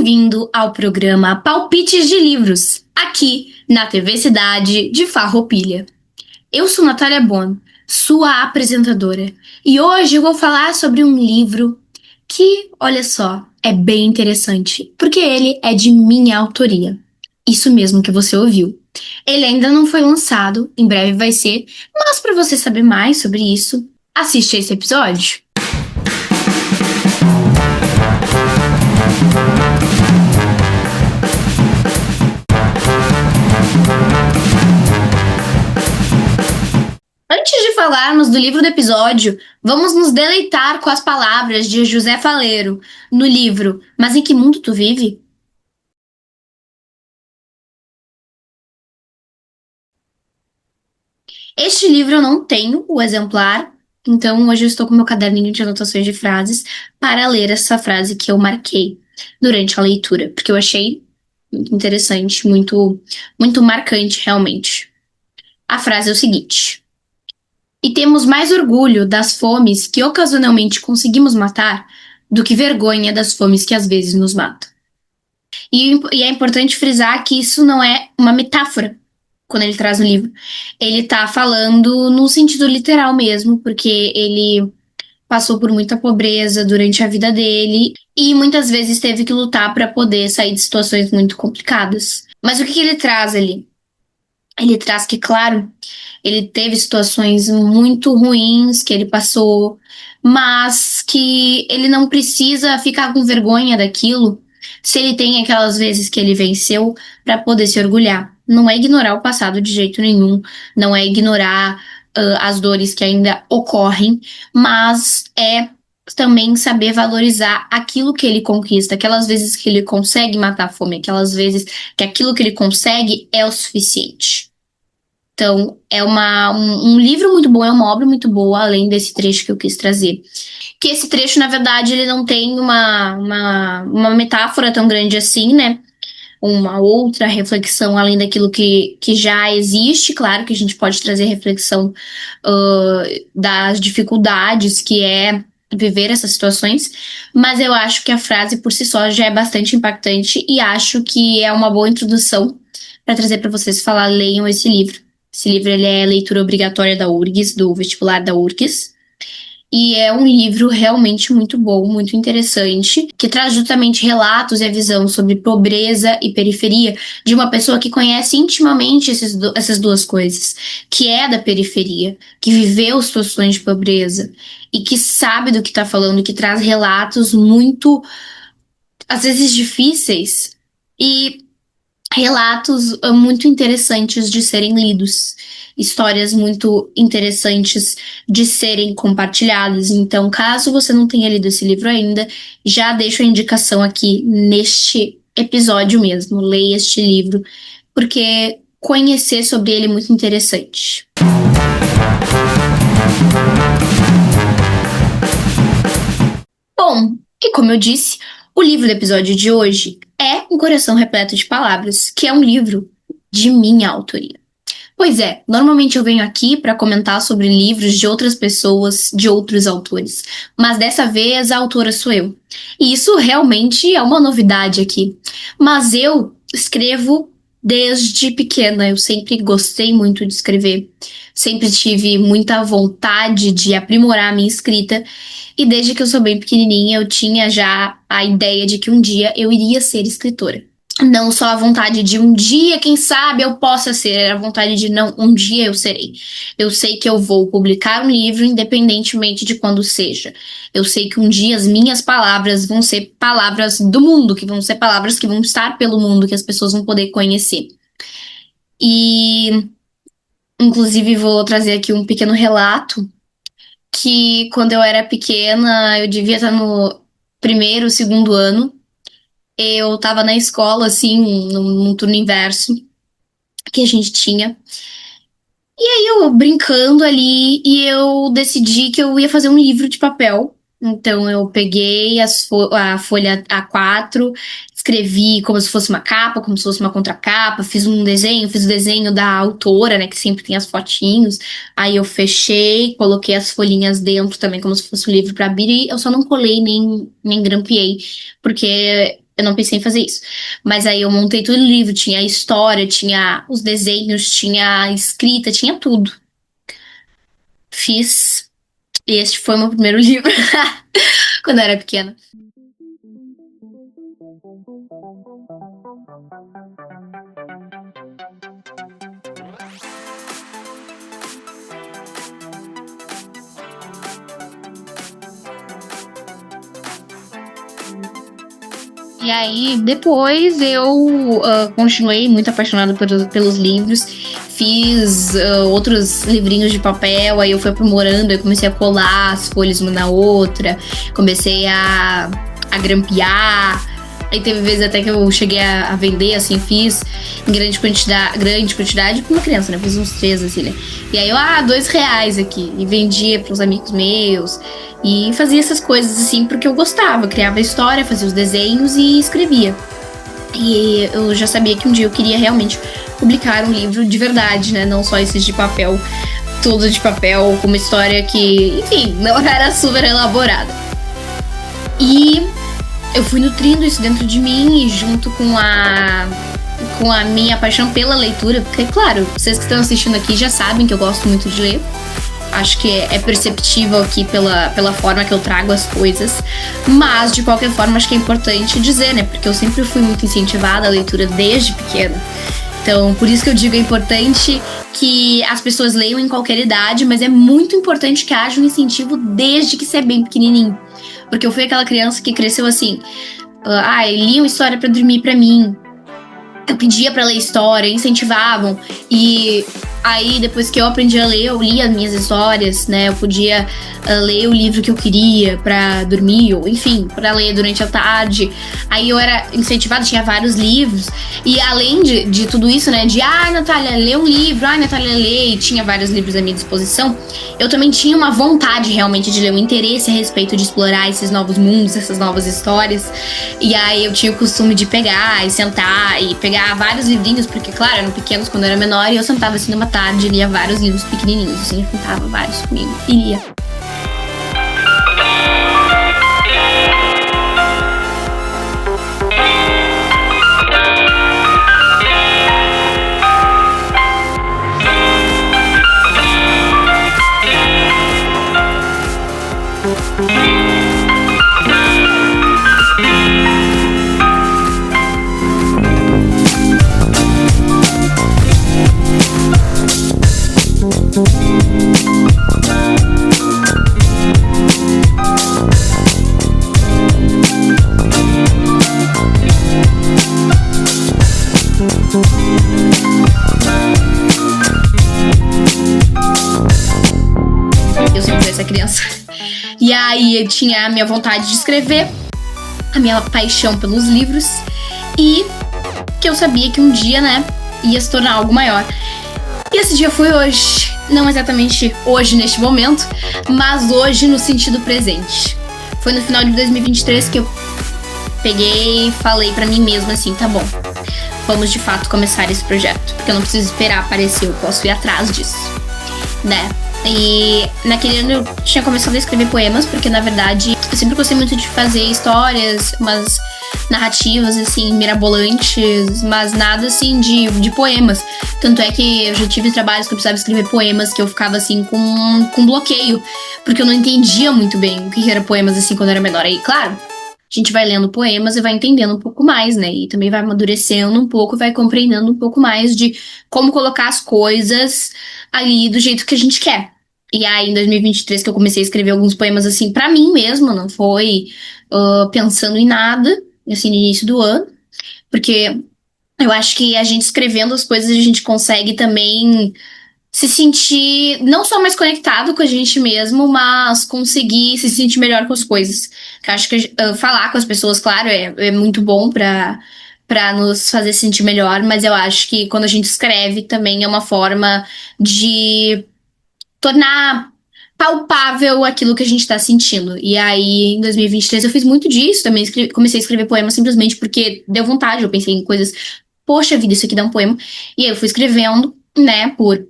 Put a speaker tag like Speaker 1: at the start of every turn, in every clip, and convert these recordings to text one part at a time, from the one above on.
Speaker 1: Bem-vindo ao programa Palpites de Livros, aqui na TV Cidade de Farroupilha. Eu sou Natália Bon, sua apresentadora, e hoje eu vou falar sobre um livro que, olha só, é bem interessante, porque ele é de minha autoria. Isso mesmo que você ouviu. Ele ainda não foi lançado, em breve vai ser, mas para você saber mais sobre isso, assiste esse episódio. Antes de falarmos do livro do episódio, vamos nos deleitar com as palavras de José Faleiro, no livro Mas em que mundo tu vive? Este livro eu não tenho o exemplar, então hoje eu estou com meu caderninho de anotações de frases para ler essa frase que eu marquei durante a leitura, porque eu achei muito interessante, muito marcante realmente. A frase é o seguinte: e temos mais orgulho das fomes que ocasionalmente conseguimos matar do que vergonha das fomes que às vezes nos matam. E é importante frisar que isso não é uma metáfora quando ele traz no livro. Ele tá falando no sentido literal mesmo, porque ele passou por muita pobreza durante a vida dele e muitas vezes teve que lutar para poder sair de situações muito complicadas. Mas o que ele traz ali? Ele traz que, claro, ele teve situações muito ruins que ele passou, mas que ele não precisa ficar com vergonha daquilo se ele tem aquelas vezes que ele venceu para poder se orgulhar. Não é ignorar o passado de jeito nenhum, não é ignorar as dores que ainda ocorrem, mas é também saber valorizar aquilo que ele conquista, aquelas vezes que ele consegue matar a fome, aquelas vezes que aquilo que ele consegue é o suficiente. Então, é um livro muito bom, é uma obra muito boa, além desse trecho que eu quis trazer. Que esse trecho, na verdade, ele não tem uma metáfora tão grande assim, né? Uma outra reflexão além daquilo que já existe. Claro que a gente pode trazer reflexão das dificuldades que é viver essas situações, mas eu acho que a frase por si só já é bastante impactante e acho que é uma boa introdução para trazer para vocês falar, leiam esse livro. Esse livro ele é leitura obrigatória da URGS, do vestibular da URGS. E é um livro realmente muito bom, muito interessante, que traz justamente relatos e a visão sobre pobreza e periferia de uma pessoa que conhece intimamente essas duas coisas, que é da periferia, que viveu situações de pobreza e que sabe do que está falando, que traz relatos muito, às vezes, difíceis e relatos muito interessantes de serem lidos, histórias muito interessantes de serem compartilhadas. Então, caso você não tenha lido esse livro ainda, já deixo a indicação aqui neste episódio mesmo. Leia este livro, porque conhecer sobre ele é muito interessante. Bom, e como eu disse, o livro do episódio de hoje é Um Coração Repleto de Palavras, que é um livro de minha autoria. Pois é, normalmente eu venho aqui para comentar sobre livros de outras pessoas, de outros autores, mas dessa vez a autora sou eu. E isso realmente é uma novidade aqui. Mas eu escrevo desde pequena, eu sempre gostei muito de escrever, sempre tive muita vontade de aprimorar a minha escrita, e desde que eu sou bem pequenininha eu tinha já a ideia de que um dia eu iria ser escritora. Não só a vontade de um dia, quem sabe, eu possa ser, era a vontade de não, um dia eu serei. Eu sei que eu vou publicar um livro independentemente de quando seja. Eu sei que um dia as minhas palavras vão ser palavras do mundo, que vão ser palavras que vão estar pelo mundo, que as pessoas vão poder conhecer. E, inclusive, vou trazer aqui um pequeno relato que quando eu era pequena, eu devia estar no primeiro, segundo ano. Eu tava na escola, assim, num turno inverso que a gente tinha. E aí eu brincando ali e eu decidi que eu ia fazer um livro de papel. Então eu peguei a folha A4, escrevi como se fosse uma capa, como se fosse uma contracapa, fiz o desenho da autora, né, que sempre tem as fotinhos. Aí eu fechei, coloquei as folhinhas dentro também como se fosse um livro para abrir. Eu só não colei nem grampeei, porque Eu não pensei em fazer isso. Mas aí eu montei todo o livro, tinha a história, tinha os desenhos, tinha a escrita, tinha tudo. Fiz. E este foi o meu primeiro livro quando eu era pequena. E aí, depois eu continuei muito apaixonada pelos livros, fiz outros livrinhos de papel, aí eu fui aprimorando, aí comecei a colar as folhas uma na outra, comecei a grampear, aí teve vezes até que eu cheguei a vender, assim, fiz em grande quantidade pra uma criança, né? Fiz uns três, assim, né? E aí eu, R$ 2 aqui, e vendia pros amigos meus, e fazia essas coisas assim porque eu gostava, criava a história, fazia os desenhos e escrevia. E eu já sabia que um dia eu queria realmente publicar um livro de verdade, né? Não só esses de papel, tudo de papel, com uma história que, enfim, não era super elaborada. E eu fui nutrindo isso dentro de mim e junto com a minha paixão pela leitura, porque, claro, vocês que estão assistindo aqui já sabem que eu gosto muito de ler. Acho que é perceptível aqui pela forma que eu trago as coisas. Mas, de qualquer forma, acho que é importante dizer, né? Porque eu sempre fui muito incentivada à leitura desde pequena. Então, por isso que eu digo, é importante que as pessoas leiam em qualquer idade, mas é muito importante que haja um incentivo desde que você é bem pequenininho. Porque eu fui aquela criança que cresceu assim, lia uma história pra dormir pra mim. Eu pedia pra ler história, incentivavam. E aí, depois que eu aprendi a ler, eu lia as minhas histórias, né? Eu podia ler o livro que eu queria pra dormir, ou enfim, pra ler durante a tarde. Aí eu era incentivada, tinha vários livros. E além de tudo isso, né? Natália, lê um livro, Natália, lê. E tinha vários livros à minha disposição. Eu também tinha uma vontade realmente de ler, um interesse a respeito de explorar esses novos mundos, essas novas histórias. E aí eu tinha o costume de pegar e sentar e pegar vários livrinhos, porque, claro, eram pequenos quando eu era menor, e eu sentava assim numa tarde e lia vários livros pequenininhos, assim, juntava vários comigo e lia. Eu sempre fui essa criança. E aí eu tinha a minha vontade de escrever, a minha paixão pelos livros, e que eu sabia que um dia, né, ia se tornar algo maior. E esse dia foi hoje. Não exatamente hoje, neste momento, mas hoje no sentido presente. Foi no final de 2023 que eu peguei e falei pra mim mesma assim, tá bom, vamos de fato começar esse projeto, porque eu não preciso esperar aparecer, eu posso ir atrás disso, né? E naquele ano eu tinha começado a escrever poemas, porque na verdade eu sempre gostei muito de fazer histórias, umas narrativas assim, mirabolantes, mas nada assim de poemas. Tanto é que eu já tive trabalhos que eu precisava escrever poemas que eu ficava assim com bloqueio, porque eu não entendia muito bem o que era poemas assim quando eu era menor. Aí, claro, a gente vai lendo poemas e vai entendendo um pouco mais, né? E também vai amadurecendo um pouco, vai compreendendo um pouco mais de como colocar as coisas ali do jeito que a gente quer. E aí, em 2023, que eu comecei a escrever alguns poemas assim pra mim mesma, não foi pensando em nada, assim, no início do ano, porque eu acho que a gente escrevendo as coisas, a gente consegue também se sentir não só mais conectado com a gente mesmo, mas conseguir se sentir melhor com as coisas. Eu acho que falar com as pessoas, claro, é muito bom para nos fazer sentir melhor, mas eu acho que quando a gente escreve também é uma forma de tornar palpável aquilo que a gente tá sentindo. E aí, em 2023, eu fiz muito disso. Também comecei a escrever poemas simplesmente porque deu vontade. Eu pensei em coisas, poxa vida, isso aqui dá um poema. E aí eu fui escrevendo, né, por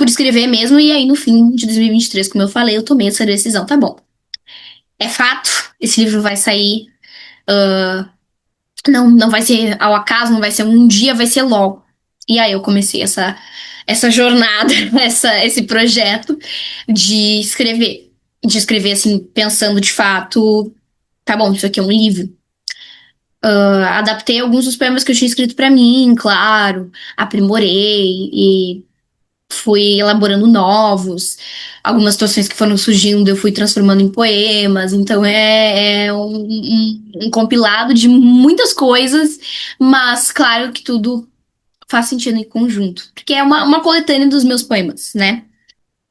Speaker 1: escrever mesmo. E aí, no fim de 2023, como eu falei, eu tomei essa decisão. Tá bom. É fato, esse livro vai sair não vai ser ao acaso, não vai ser um dia, vai ser logo. E aí eu comecei essa jornada, esse projeto de escrever. De escrever, assim, pensando de fato, tá bom, isso aqui é um livro. Adaptei alguns dos poemas que eu tinha escrito pra mim, claro, aprimorei e fui elaborando novos. Algumas situações que foram surgindo eu fui transformando em poemas. Então é um compilado de muitas coisas, mas claro que tudo faz sentido em conjunto. Porque é uma coletânea dos meus poemas, né?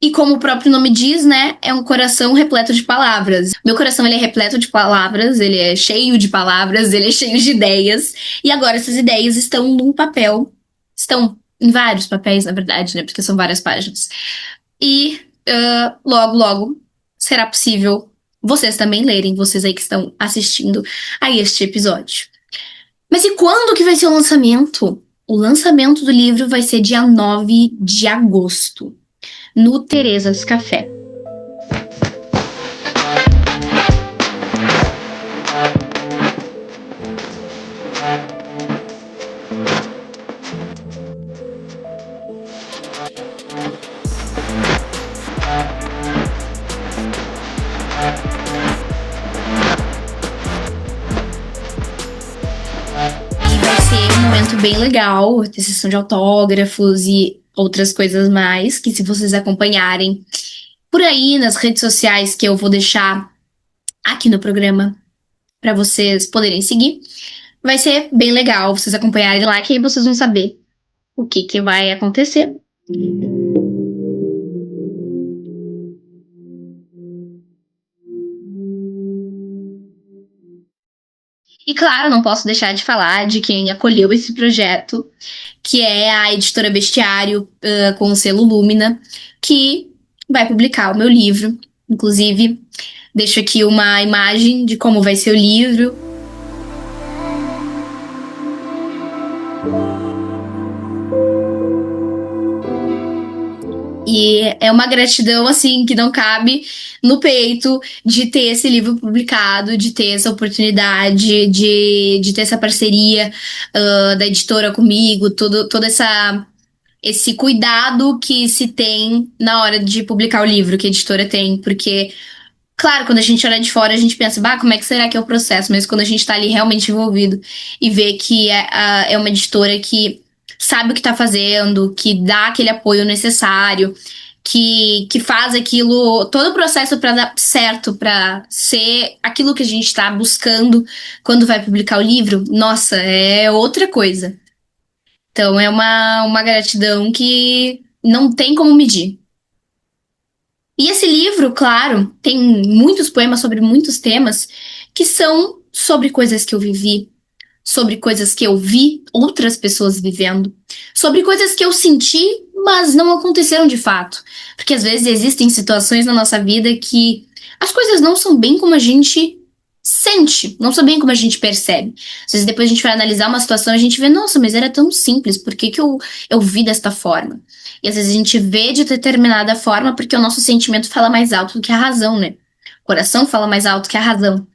Speaker 1: E como o próprio nome diz, né, é um coração repleto de palavras. Meu coração, ele é repleto de palavras, ele é cheio de palavras, ele é cheio de ideias. E agora essas ideias estão num papel. Estão em vários papéis, na verdade, né, porque são várias páginas. E logo, logo será possível vocês também lerem, vocês aí que estão assistindo a este episódio. Mas e quando que vai ser o lançamento? O lançamento do livro vai ser dia 9 de agosto no Terezas Café. E vai ser um momento bem legal, ter sessão de autógrafos e outras coisas mais, que se vocês acompanharem por aí nas redes sociais que eu vou deixar aqui no programa para vocês poderem seguir, vai ser bem legal vocês acompanharem lá, que aí vocês vão saber o que vai acontecer. E claro, não posso deixar de falar de quem acolheu esse projeto, que é a editora Bestiário, com o selo Lumina, que vai publicar o meu livro. Inclusive, deixo aqui uma imagem de como vai ser o livro. E é uma gratidão, assim, que não cabe no peito de ter esse livro publicado, de ter essa oportunidade, de ter essa parceria da editora comigo, todo esse cuidado que se tem na hora de publicar o livro que a editora tem. Porque, claro, quando a gente olha de fora, a gente pensa, bah, como é que será que é o processo? Mas quando a gente tá ali realmente envolvido e vê que é uma editora que sabe o que tá fazendo, que dá aquele apoio necessário, que faz aquilo, todo o processo para dar certo, para ser aquilo que a gente tá buscando quando vai publicar o livro, nossa, é outra coisa. Então é uma gratidão que não tem como medir. E esse livro, claro, tem muitos poemas sobre muitos temas que são sobre coisas que eu vivi, sobre coisas que eu vi outras pessoas vivendo, sobre coisas que eu senti, mas não aconteceram de fato. Porque às vezes existem situações na nossa vida que as coisas não são bem como a gente sente, não são bem como a gente percebe. Às vezes depois a gente vai analisar uma situação e a gente vê, nossa, mas era tão simples, por que eu vi desta forma? E às vezes a gente vê de determinada forma porque o nosso sentimento fala mais alto do que a razão, né? O coração fala mais alto que a razão.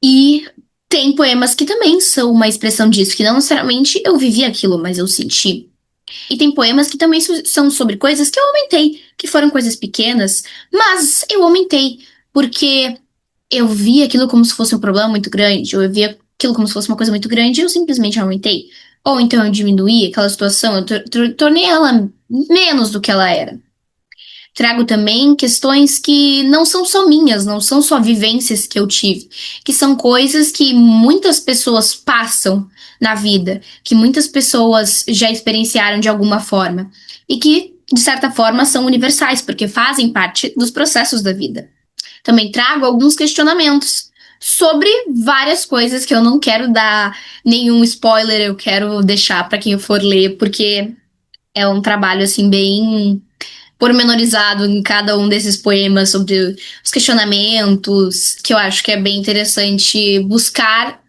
Speaker 1: E tem poemas que também são uma expressão disso, que não necessariamente eu vivi aquilo, mas eu senti. E tem poemas que também são sobre coisas que eu aumentei, que foram coisas pequenas, mas eu aumentei porque eu vi aquilo como se fosse um problema muito grande, ou eu vi aquilo como se fosse uma coisa muito grande e eu simplesmente aumentei. Ou então eu diminuí aquela situação, eu tornei ela menos do que ela era. Trago também questões que não são só minhas, não são só vivências que eu tive, que são coisas que muitas pessoas passam na vida, que muitas pessoas já experienciaram de alguma forma e que, de certa forma, são universais, porque fazem parte dos processos da vida. Também trago alguns questionamentos sobre várias coisas que eu não quero dar nenhum spoiler, eu quero deixar para quem for ler, porque é um trabalho assim bem pormenorizado em cada um desses poemas sobre os questionamentos, que eu acho que é bem interessante buscar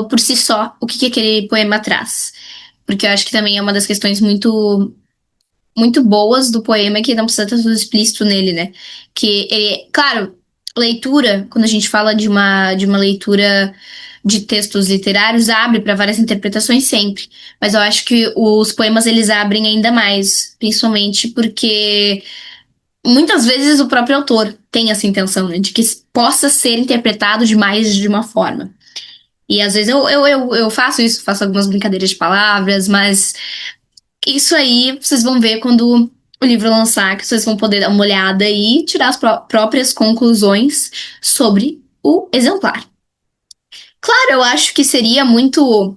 Speaker 1: por si só o que aquele poema traz. Porque eu acho que também é uma das questões muito boas do poema que não precisa ter tudo explícito nele, né? Que ele, claro, leitura, quando a gente fala de uma leitura de textos literários abre para várias interpretações sempre, mas eu acho que os poemas eles abrem ainda mais, principalmente porque muitas vezes o próprio autor tem essa intenção, né, de que possa ser interpretado de mais de uma forma. E às vezes eu faço isso, faço algumas brincadeiras de palavras, mas isso aí vocês vão ver quando o livro lançar, que vocês vão poder dar uma olhada e tirar as próprias conclusões sobre o exemplar. Claro, eu acho que seria muito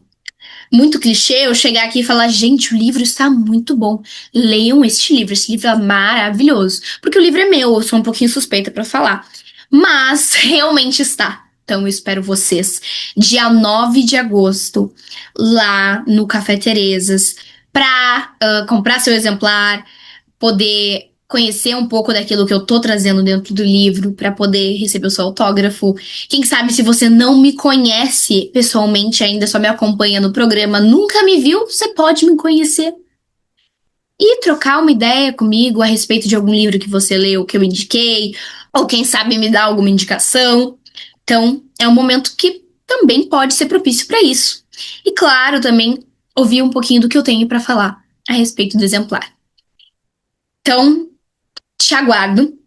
Speaker 1: clichê eu chegar aqui e falar, gente, o livro está muito bom. Leiam esse livro é maravilhoso. Porque o livro é meu, eu sou um pouquinho suspeita para falar. Mas realmente está. Então eu espero vocês dia 9 de agosto, lá no Café Terezas, para comprar seu exemplar, poder conhecer um pouco daquilo que eu tô trazendo dentro do livro para poder receber o seu autógrafo. Quem sabe se você não me conhece pessoalmente ainda, só me acompanha no programa, nunca me viu, você pode me conhecer e trocar uma ideia comigo a respeito de algum livro que você leu, que eu indiquei, ou quem sabe me dar alguma indicação. Então, é um momento que também pode ser propício para isso. E claro, também ouvir um pouquinho do que eu tenho para falar a respeito do exemplar. Então, te aguardo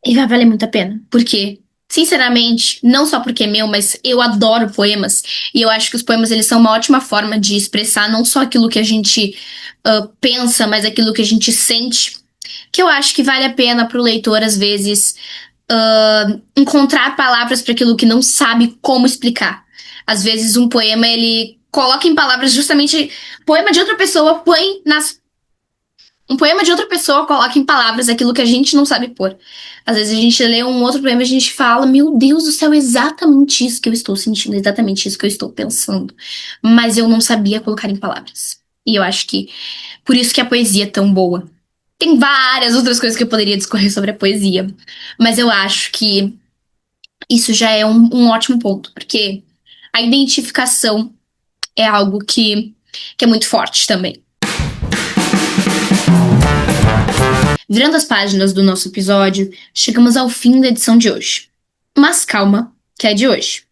Speaker 1: e vai valer muito a pena. Porque, sinceramente, não só porque é meu, mas eu adoro poemas. E eu acho que os poemas eles são uma ótima forma de expressar não só aquilo que a gente pensa, mas aquilo que a gente sente. Que eu acho que vale a pena para o leitor, às vezes, encontrar palavras para aquilo que não sabe como explicar. Às vezes, um poema, ele coloca em palavras justamente. Poema de outra pessoa põe nas um poema de outra pessoa coloca em palavras aquilo que a gente não sabe pôr. Às vezes a gente lê um outro poema e a gente fala, meu Deus do céu, exatamente isso que eu estou sentindo, exatamente isso que eu estou pensando. Mas eu não sabia colocar em palavras. E eu acho que por isso que a poesia é tão boa. Tem várias outras coisas que eu poderia discorrer sobre a poesia, mas eu acho que isso já é um ótimo ponto, porque a identificação é algo que é muito forte também. Virando as páginas do nosso episódio, chegamos ao fim da edição de hoje. Mas calma, que é de hoje.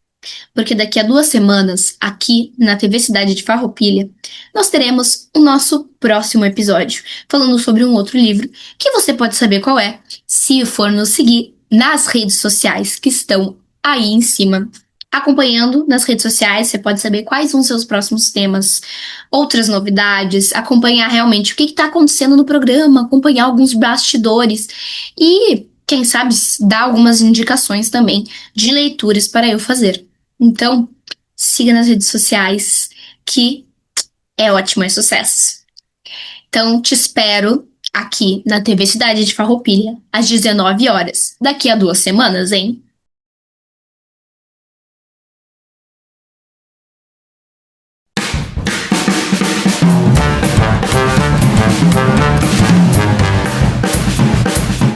Speaker 1: Porque daqui a 2 semanas, aqui na TV Cidade de Farroupilha, nós teremos o nosso próximo episódio, falando sobre um outro livro, que você pode saber qual é, se for nos seguir nas redes sociais que estão aí em cima. Acompanhando nas redes sociais, você pode saber quais vão ser os próximos temas, outras novidades, acompanhar realmente o que está acontecendo no programa, acompanhar alguns bastidores e, quem sabe, dar algumas indicações também de leituras para eu fazer. Então, siga nas redes sociais, que é ótimo, é sucesso. Então, te espero aqui na TV Cidade de Farroupilha, às 19 horas, daqui a 2 semanas, hein?